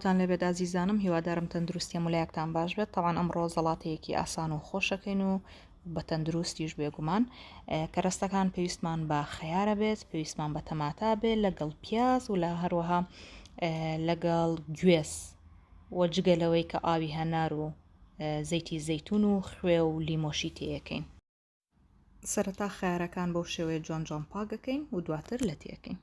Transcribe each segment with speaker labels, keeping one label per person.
Speaker 1: تان لەبێت ئازیزانم، هیوادارم تەندروستی مولایەکتان باش بێت. تەوان ئەمڕۆ زەڵاتەیەکی ئاسان و خۆشەکەین و بە تەندروستیش بێگومان. کەرەستەکان پێویستمان بە خەیارە بێت، پێویستمان بە تەماتا بێت لەگەڵ پیاز و لە هەروەها لەگەڵ گوێز وەجگەلەوەی کە ئاوی هەنار و زەیتی زەیتون و خوێ و لیمۆشی تێیەکەین. سەرەتا خەیارەکان بەو شێوەیە جۆن جۆن پاکەکەین و دواتر لە تێەکەین.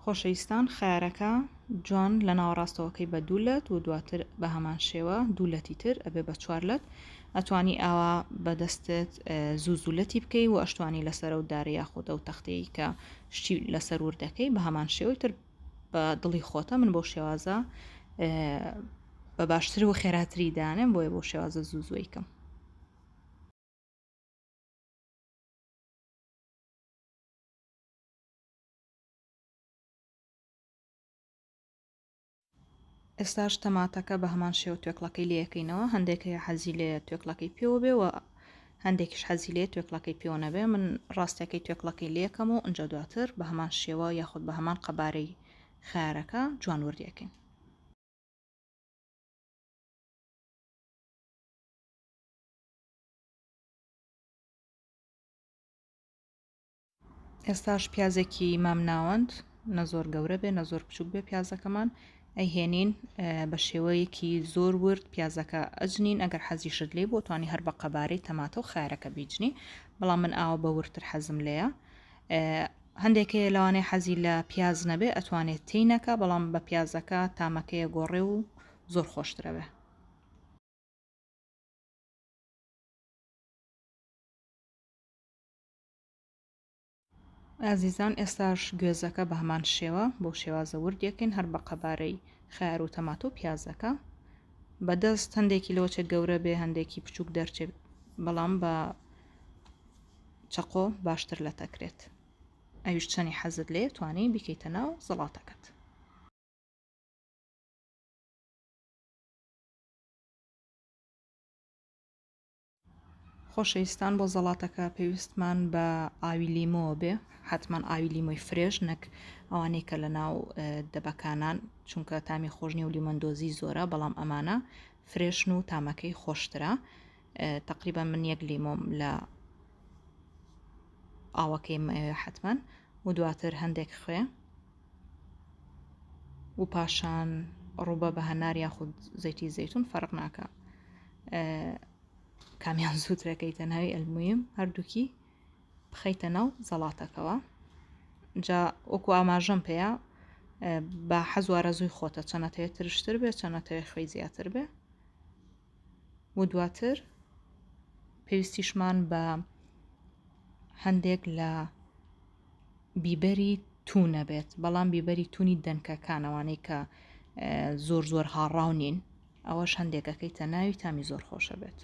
Speaker 1: خۆشەویستان، خەیارەکە جوان لە ناوەڕاستەوەکەی بە دوولەت و دواتر بە هەمان شێوە دوولەتی تر ئەبێ بە چوارلەت. ئەتوانی ئاوا بەدەستت زووزوولەتی بکەی و ئەشتوانی لەسەر و دارە یاخودە و تەختەیە کە شتی لەسەر وردەکەی بە هەمان شێوەی تر بە دڵی خۆتە. من بۆ شێوازە بە باشتر و خێراتری دانێم بۆیە بۆ شێوازە زووزۆیکەم. ئێستاش تەماتەکە بە هەمان شێوە توێکڵەکەی لێەکەینەوە. هەندێکەیە حەزی لێ توێکڵەکەی پێوە بێ و هەندێکیش حەزی لێ توێکڵەکەی پێوە نەبێ. من ڕاستیەکەی توێکڵەکەی لێکەم و ئەنجا دواتر بە هەمان شێوە یاخود بە هەمان قەبارەی خەیارەکە جوان وردیەکەین. ئێستاش پیازێکی مام ناوەند، نە زۆر گەورە بێ نە زۆر بچووک بێ پیازەکەمان ئەیهێنین بە شێوەیەکی زۆر ورد پیازەکە ئەجنین. ئەگەر حەزیشت لێ بۆ توانی هەر بە قەبارەی تەماتە و خەیارەکە بیجنی، بەڵام من ئاوە بە ورتر حەزم لێیە. هەندێکەیە لەوانەیە حەزی لە پیاز نەبێ ئەتوانێت تینەکە، بەڵام بە پیازەکە تامەکەیە گۆڕێ و زۆر خۆشترەوێ. ئازیزان، ئێستاش گوێزەکە بە هەمان شێوە بۆ شێوازە وردیەکەین هەر بە قەبارەی خەیار و تەماتە و پیازەکە. بەدەست هەندێکی لەوەچێت گەورە بێ هەندێکی بچووک دەرچێت، بەڵام بە چەقۆ باشتر لە تەکرێت. ئەویش چەنی حەزت لێ توانی بیکەیتە ناو زەڵاتەکەت. خۆشەویستان، بۆ زەڵاتەکە پێویستمان بە ئاوی لیمۆ بێ، حتمما ئاوی لیمۆی فرێژ، نەک ئەوانەی کە لە ناو دەبەکانان، چونکە تامی خۆشنی و لیمەندۆزی زۆرە، بەڵام ئەمانە فرێشن و تامەکەی خۆشترە. تقریبا من یەک لیمۆم لە ئاوەکەی حتمما و دواتر هەندێک خوێ و پاشان ڕووبە بە هەنار یاخود زەیتی زەیتون فەرق ناکە کامیان زووترەکەیتە ناوی ئەلمویم هەردووکی بخەیتە ناو زەڵاتەکەەوە. جا وەکو ئاماژەم پێەیە بە حەزوارە زووی خۆتە، چەنەتەیە ترشتر بێ چەنەتەیە خوێی زیاتر بێ و دواتر پێویستیشمان بە هەندێک لە بیبەری تونە بێت، بەڵام بیبەری تونی دەنکەکانەوانەی کە زۆر زۆر هاڕاو نین، ئەوەش هەندێکەکەیتە ناوی تامی زۆر خۆشە بێت.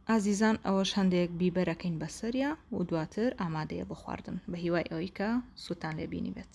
Speaker 1: ئازیزان، ئەوەش هەندێک بیبەرەکەین بەسەریە و دواتر ئامادەیە بۆ خواردن، بە هیوای ئەوەی کە سووتان لێبینی بێت.